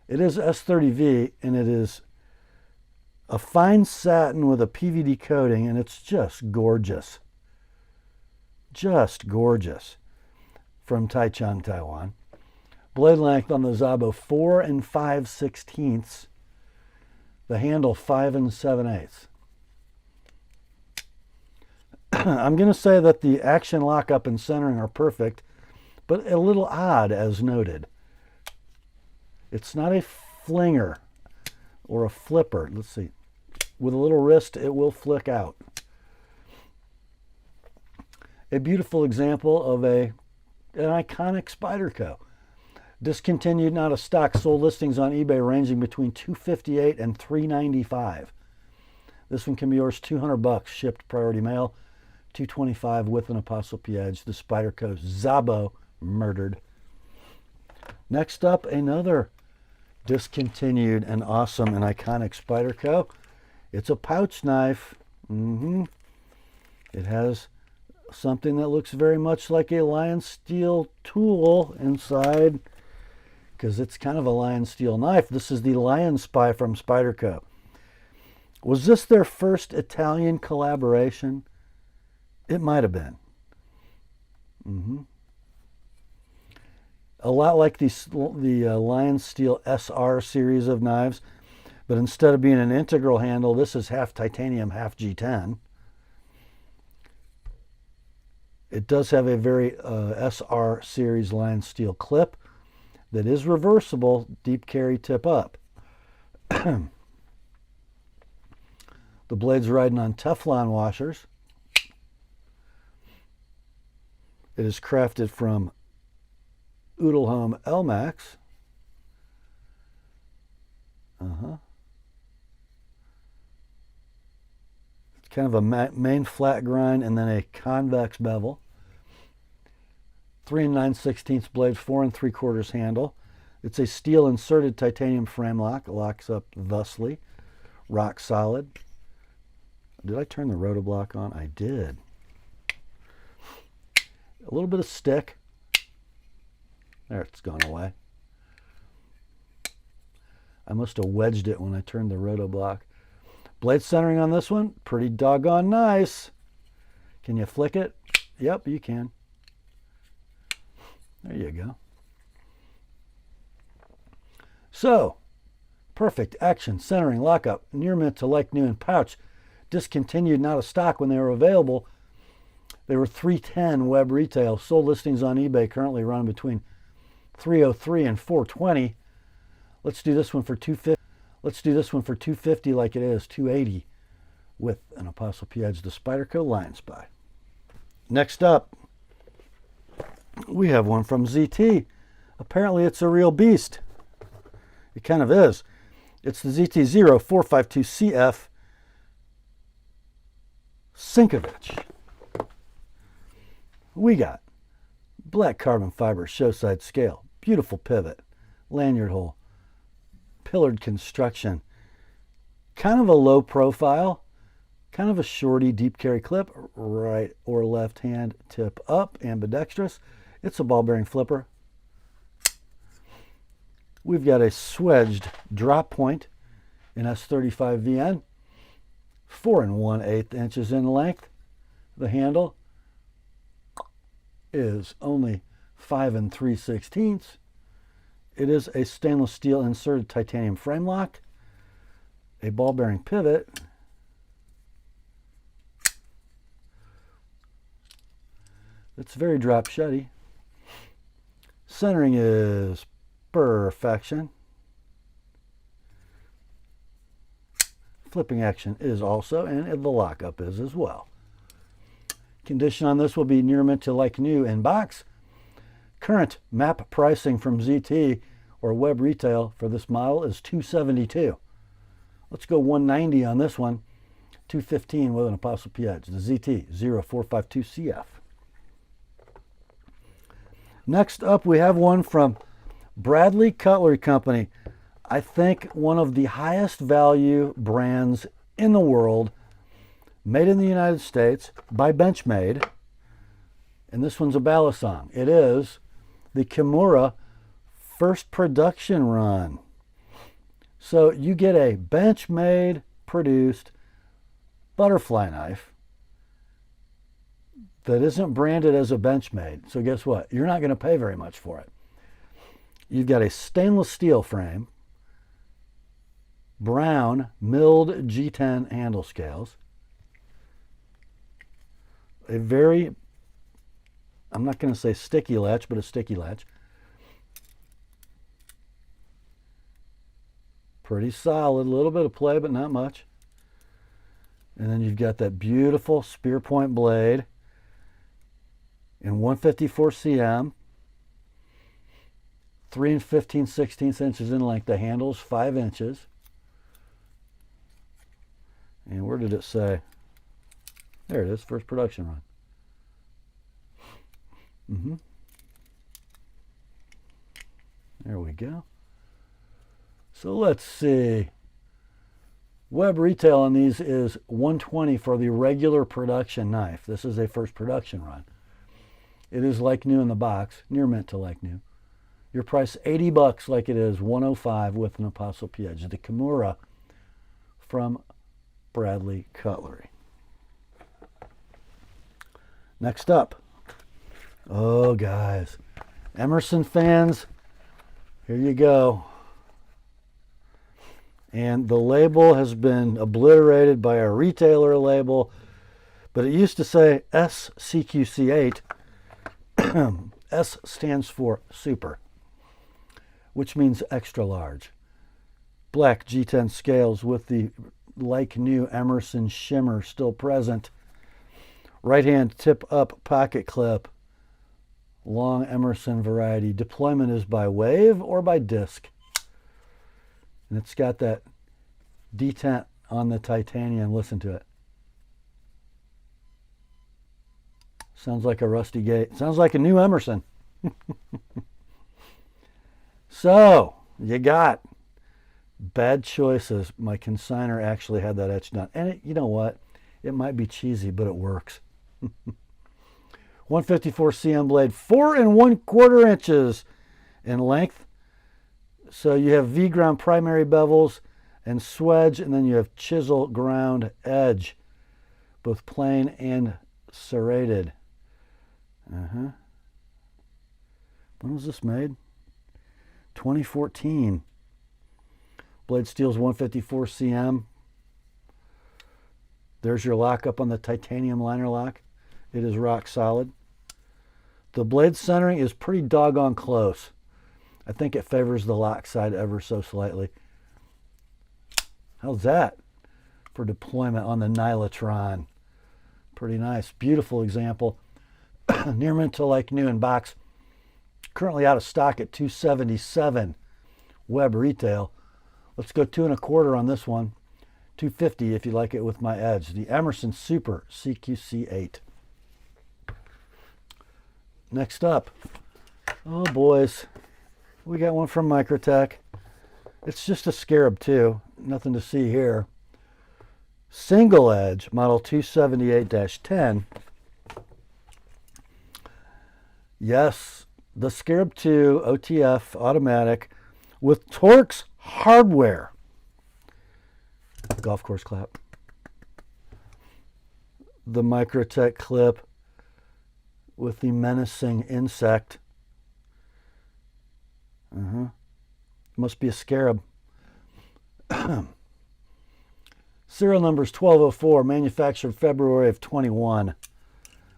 it is S30V, and it is a fine satin with a PVD coating, and it's just gorgeous. Just gorgeous. From Taichung, Taiwan. Blade length on the Zabo 4 5/16. The handle 5 7/8. I'm going to say that the action lockup and centering are perfect, but a little odd as noted. It's not a flinger or a flipper. Let's see. With a little wrist, it will flick out. A beautiful example of an iconic Spyderco. Discontinued, not a stock. Sold listings on eBay ranging between $258 and $395. This one can be yours, $200, shipped priority mail. $225 with an ApostleP edge. The Spyderco Zabo murdered. Next up, another discontinued and awesome and iconic Spyderco. It's a pouch knife. It has something that looks very much like a lion steel tool inside, because it's kind of a lion steel knife. This is the Lion Spy from Spyderco. Was this their first Italian collaboration? It might have been. A lot like the Lion Steel SR series of knives, but instead of being an integral handle, this is half titanium, half G10. It does have a very SR series Lion Steel clip that is reversible, deep carry tip up. The blade's riding on Teflon washers. It is crafted from Oodleholm Elmax. It's kind of a main flat grind and then a convex bevel. 3 9/16 blade, 4 3/4 handle. It's a steel inserted titanium frame lock. It locks up thusly. Rock solid. Did I turn the rotoblock on? I did. A little bit of stick. There, it's gone away. I must have wedged it when I turned the roto block. Blade centering on this one, pretty doggone nice. Can you flick it? Yep, you can. There you go. So, perfect action, centering, lockup, near mint to like new in pouch. Discontinued, not a stock when they were available. They were $310 web retail. Sold listings on eBay currently run between $303 and $420. Let's do this one for $250. Let's do this one for $250 like it is, $280 with an ApostleP Edge, the Spyderco Line Spy. Next up, we have one from ZT. Apparently it's a real beast. It kind of is. It's the ZT-0452CF Sinkovich. We got black carbon fiber show side scale, beautiful pivot, lanyard hole, pillared construction, kind of a low profile, kind of a shorty deep carry clip, right or left hand tip up, ambidextrous. It's a ball bearing flipper. We've got a swedged drop point in S35VN, 4 1/8 inches in length. The handle is only 5 3/16. It is a stainless steel inserted titanium frame lock, a ball bearing pivot, it's very drop shutty. Centering is perfection. Flipping action is also, and the lockup is as well. Condition on this will be near mint to like new in box. Current map pricing from ZT or web retail for this model is $272. Let's go $190 on this one, $215 with an ApostleP Edge, the ZT-0452CF. Next up, we have one from Bradley Cutlery Company. I think one of the highest value brands in the world, made in the United States by Benchmade. And this one's a Balisong. It is the Kimura first production run. So you get a Benchmade produced butterfly knife that isn't branded as a Benchmade. So guess what? You're not going to pay very much for it. You've got a stainless steel frame, brown milled G10 handle scales, a very, I'm not going to say sticky latch, but a sticky latch. Pretty solid, a little bit of play, but not much. And then you've got that beautiful spear point blade in 154 cm, 3 15/16 inches in length. The handle's 5 inches. And where did it say? There it is, first production run. There we go. So let's see. Web retail on these is $120 for the regular production knife. This is a first production run. It is like new in the box, near mint to like new. Your price $80 like it is, $105 with an ApostleP Edge. The Kimura from Bradley Cutlery. Next up, oh guys, Emerson fans, here you go. And the label has been obliterated by a retailer label, but it used to say SCQC8. S stands for super, which means extra large. Black G10 scales with the like new Emerson shimmer still present. Right hand tip up pocket clip. Long Emerson variety. Deployment is by wave or by disc. And it's got that detent on the titanium. Listen to it. Sounds like a rusty gate. Sounds like a new Emerson. So, you got bad choices. My consignor actually had that etched done. And you know what? It might be cheesy, but it works. 154 cm blade, 4 1/4 inches in length. So you have V-ground primary bevels and swedge, and then you have chisel ground edge, both plain and serrated. When was this made? 2014. Blade steel's 154 cm. There's your lockup on the titanium liner lock. It is rock solid. The blade centering is pretty doggone close. I think it favors the lock side ever so slightly. How's that for deployment on the Nylotron? Pretty nice. Beautiful example. Near mint to like new in box. Currently out of stock at $277 web retail. Let's go 2 1/4 on this one. $250 if you like it with my edge. The Emerson Super CQC8. Next up, oh boys, we got one from Microtech. It's just a scarab too, nothing to see here. Single edge, model 278-10. Yes, the Scarab 2 OTF automatic with Torx hardware. Golf course clap. The Microtech clip with the menacing insect. Must be a scarab. Serial number is 1204, manufactured February of 21.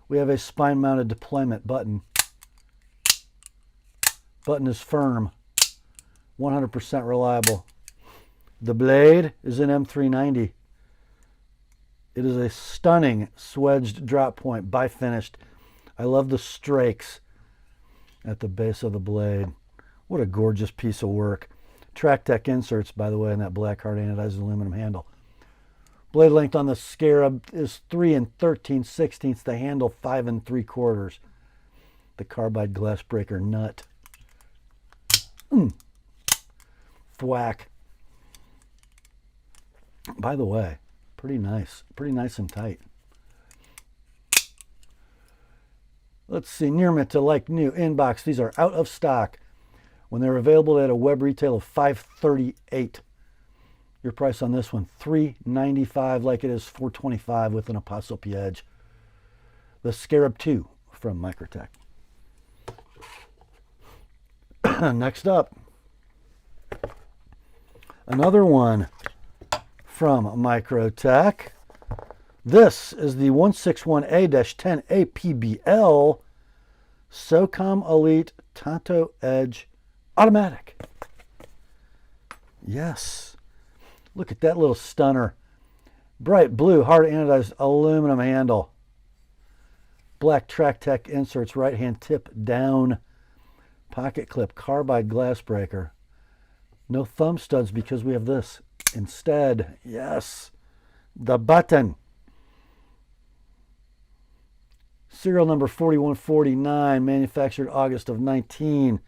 We have a spine-mounted deployment button. Button is firm, 100% reliable. The blade is an M390. It is a stunning swedged drop point, bi-finished. I love the strakes at the base of the blade. What a gorgeous piece of work. Tractech inserts, by the way, in that black hard anodized aluminum handle. Blade length on the Scarab is 3 13/16. The handle 5 3/4. The carbide glass breaker nut. Thwack. By the way, pretty nice and tight. Let's see, near mint to like new inbox. These are out of stock. When they're available at a web retail of $538. Your price on this one, $395, like it is $425 with an ApostleP edge. The Scarab 2 from Microtech. Next up, another one from Microtech. This is the 161A-10 APBL SOCOM Elite Tanto Edge Automatic. Yes. Look at that little stunner. Bright blue hard anodized aluminum handle. Black Tractech inserts, right hand tip down. Pocket clip, carbide glass breaker. No thumb studs because we have this instead. Yes. The button. Serial number 4149, manufactured August of 19.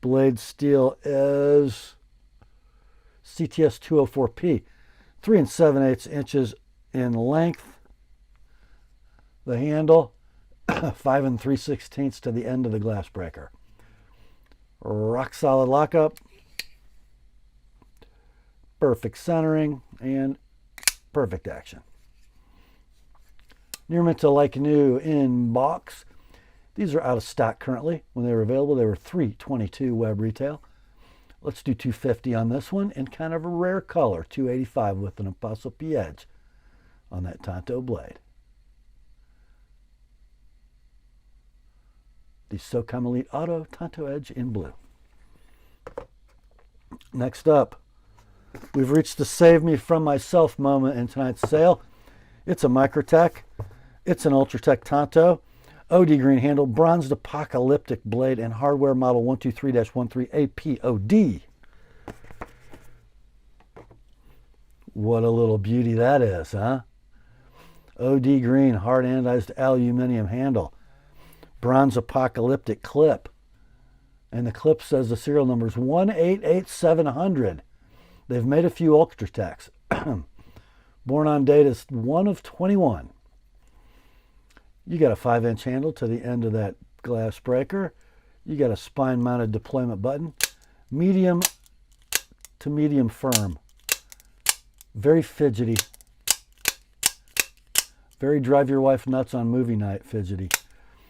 Blade steel is CTS 204P, 3 7/8 inches in length. The handle, 5 3/16 to the end of the glass breaker. Rock solid lockup, perfect centering, and perfect action. Near mint to like new in box. These are out of stock currently. When they were available, they were $322 web retail. Let's do $250 on this one, in kind of a rare color, $285 with an ApostleP edge on that Tanto blade. The SOCOM Elite Auto Tanto Edge in blue. Next up, we've reached the save me from myself moment in tonight's sale. It's a Microtech. It's an Ultratech Tanto. OD green handle, bronzed apocalyptic blade, and hardware model 123-13 APOD. What a little beauty that is, huh? OD green, hard anodized aluminum handle. Bronze apocalyptic clip. And the clip says the serial number is 188700. They've made a few Ultratechs. Born on date is 1 of 21. You got a 5-inch handle to the end of that glass breaker. You got a spine-mounted deployment button. Medium to medium firm. Very fidgety. Very drive your wife nuts on movie night fidgety.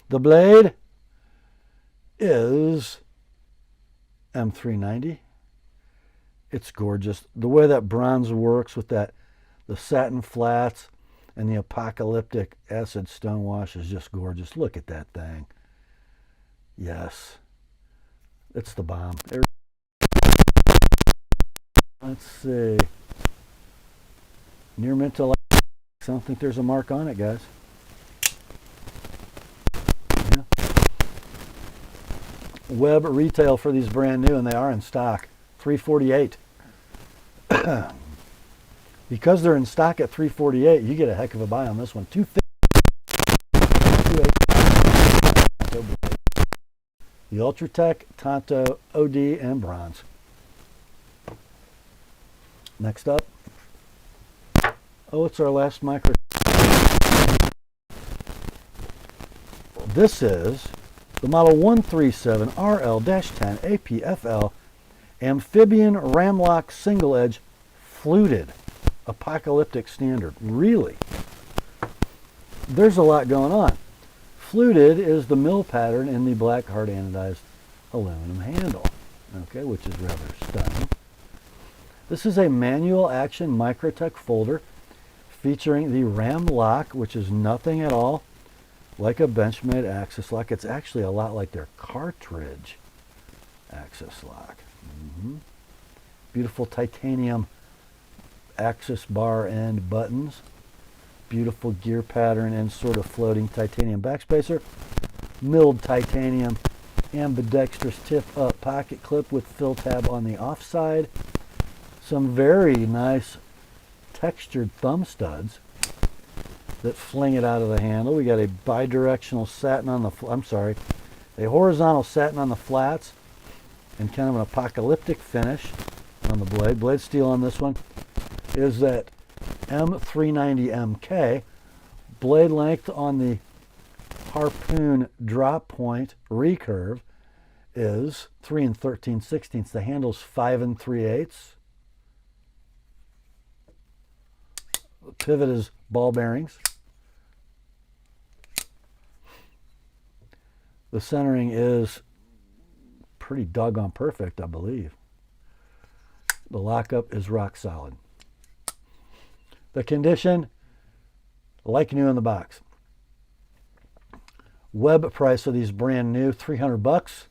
The blade is M390. It's gorgeous. The way that bronze works with that, the satin flats and the apocalyptic acid stonewash is just gorgeous. Look at that thing. Yes. It's the bomb. Let's see. Near mint to light. I don't think there's a mark on it, guys. Yeah. Web retail for these brand new, and they are in stock. $348. Because they're in stock at $348, you get a heck of a buy on this one. $250. The Ultratech, Tonto, OD, and bronze. Next up. Oh, it's our last micro. This is the model 137RL-10 APFL amphibian ramlock single edge fluted apocalyptic standard. Really? There's a lot going on. Fluted is the mill pattern in the black hard anodized aluminum handle, okay, which is rather stunning. This is a manual action Microtech folder featuring the ram lock, which is nothing at all like a Benchmade axis lock. It's actually a lot like their cartridge axis lock. Beautiful titanium axis bar end buttons. Beautiful gear pattern and sort of floating titanium backspacer. Milled titanium ambidextrous tip up pocket clip with fill tab on the off side. Some very nice textured thumb studs that fling it out of the handle. We got a bidirectional satin on the, a horizontal satin on the flats and kind of an apocalyptic finish on the blade. Blade steel on this one is that M390MK. Blade length on the harpoon drop point recurve is 3 13/16. The handle's 5 3/8. The pivot is ball bearings. The centering is pretty doggone perfect, I believe. The lockup is rock solid. The condition, like new in the box. Web price of these brand new, $300.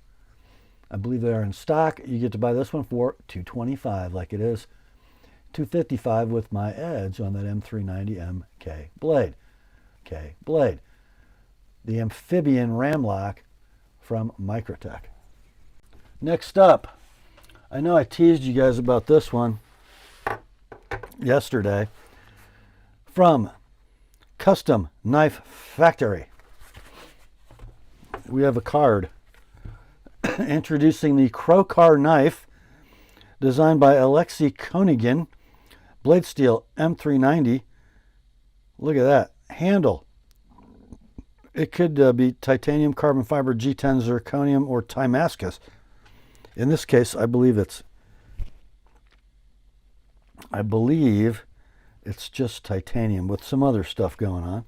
I believe they are in stock. You get to buy this one for $225, like it is $255 with my edge on that M390MK blade. Blade. The amphibian ramlock from Microtech. Next up, I know I teased you guys about this one yesterday. From Custom Knife Factory, we have a card introducing the Krokar knife designed by Alexei Konigan. Blade steel M390. Look at that. Handle. It could be titanium, carbon fiber, G10 zirconium, or Timascus. In this case, I believe it's just titanium with some other stuff going on.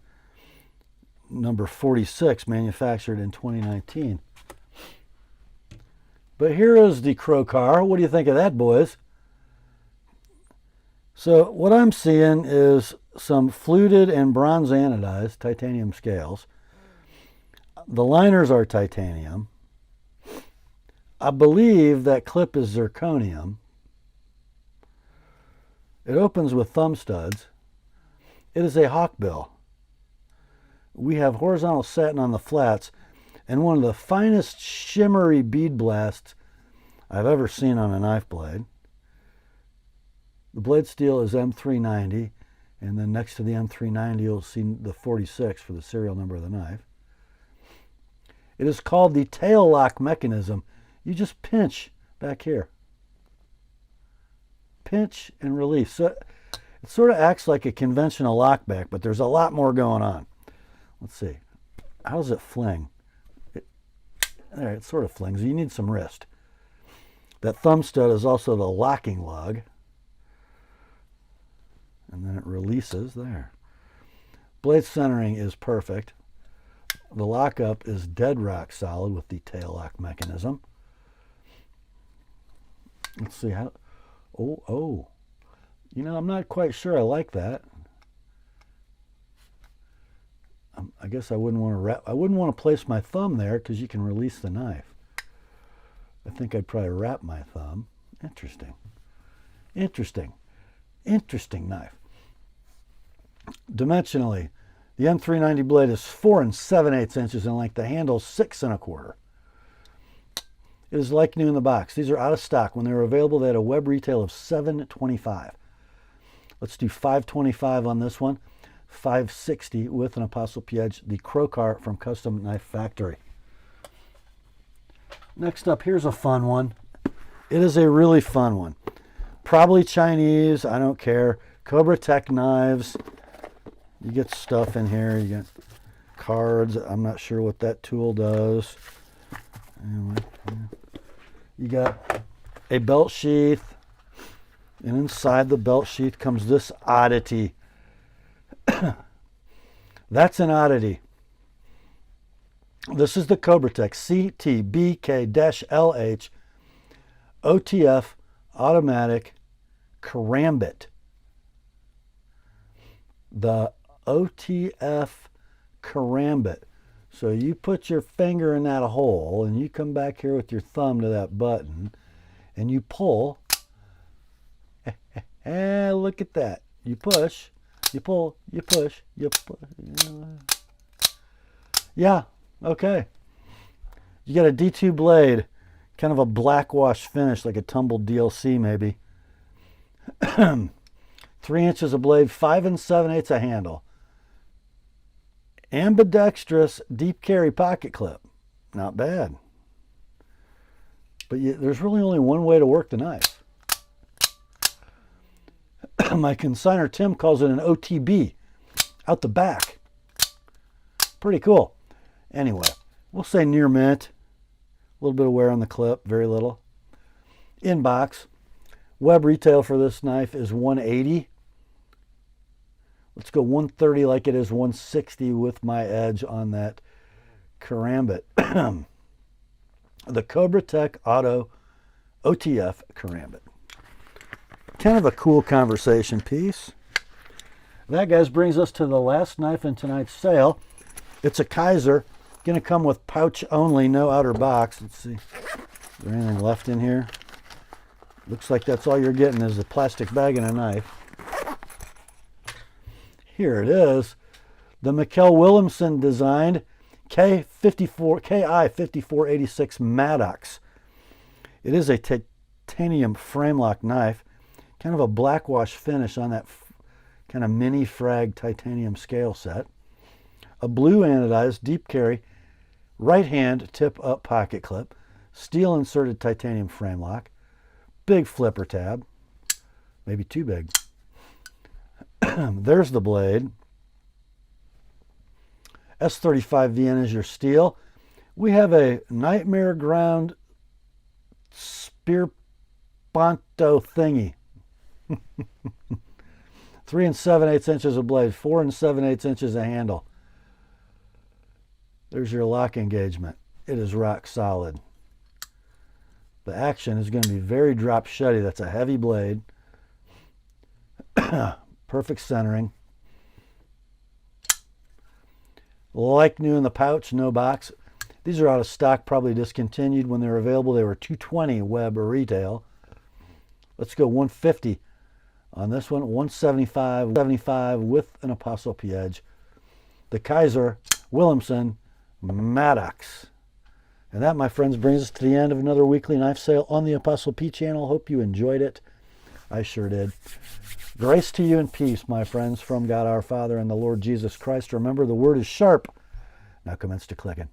Number 46, manufactured in 2019. But here is the Krokar. What do you think of that, boys? So what I'm seeing is some fluted and bronze anodized titanium scales. The liners are titanium. I believe that clip is zirconium. It opens with thumb studs. It is a hawkbill. We have horizontal satin on the flats and one of the finest shimmery bead blasts I've ever seen on a knife blade. The blade steel is M390, and then next to the M390 you'll see the 46 for the serial number of the knife. It is called the tail lock mechanism. You just pinch back here. Pinch and release. So it sort of acts like a conventional lockback, but there's a lot more going on. Let's see. how does it fling? There, it sort of flings. You need some wrist. That thumb stud is also the locking lug. And then it releases there. Blade centering is perfect. The lockup is dead rock solid with the tail lock mechanism. Let's see how. Oh. You know, I'm not quite sure I like that. I guess I wouldn't want to wrap. I wouldn't want to place my thumb there because you can release the knife. I think I'd probably wrap my thumb. Interesting. Interesting. Interesting knife. Dimensionally, the M390 blade is 4 7/8 inches in length. The handle 6 1/4. It is like new in the box. These are out of stock. When they were available, they had a web retail of $725. Let's do $525 on this one. $560 with an ApostleP edge, the Krokar from Custom Knife Factory. Next up, here's a fun one. It is a really fun one. Probably Chinese, I don't care. Protech knives. You get stuff in here. You get cards. I'm not sure what that tool does. Anyway, you got a belt sheath, and inside the belt sheath comes this oddity. That's an oddity. This is the Protech CTBK-LH OTF automatic karambit. The OTF karambit. So you put your finger in that hole and you come back here with your thumb to that button and you pull. And look at that. You push, you pull, you push, you push. Yeah, okay. You got a D2 blade, kind of a black wash finish, like a tumbled DLC maybe. 3 inches of blade, 5 7/8 a handle. Ambidextrous deep carry pocket clip. Not bad. But there's really only one way to work the knife. My consignor Tim calls it an OTB, out the back. Pretty cool. Anyway, we'll say near mint. A little bit of wear on the clip, very little. Inbox. Web retail for this knife is $180. Let's go $130 like it is $160 with my edge on that karambit. The Protech Auto OTF karambit. Kind of a cool conversation piece. That, guys, brings us to the last knife in tonight's sale. It's a Kaiser. Going to come with pouch only, no outer box. Let's see. Is there anything left in here? Looks like that's all you're getting is a plastic bag and a knife. Here it is. The Mikkel Williamson designed KI-5486 Maddox. It is a titanium frame lock knife. Kind of a black wash finish on that kind of mini frag titanium scale set. A blue anodized deep carry right hand tip up pocket clip. Steel inserted titanium frame lock. Big flipper tab. Maybe too big. There's the blade. S35VN is your steel. We have a Nightmare Ground spear ponto thingy. 3 7/8 inches of blade, 4 7/8 inches of handle. There's your lock engagement. It is rock solid. The action is going to be very drop shutty. That's a heavy blade. Perfect centering. Like new in the pouch, no box. These are out of stock, probably discontinued. When they were available, they were $220 web or retail. Let's go $150 on this one. $175 with an ApostleP edge. The Kaiser Williamson Maddox. And that, my friends, brings us to the end of another weekly knife sale on the ApostleP channel. Hope you enjoyed it. I sure did. Grace to you and peace, my friends, from God our Father and the Lord Jesus Christ. Remember, the word is sharp. Now commence to clicking.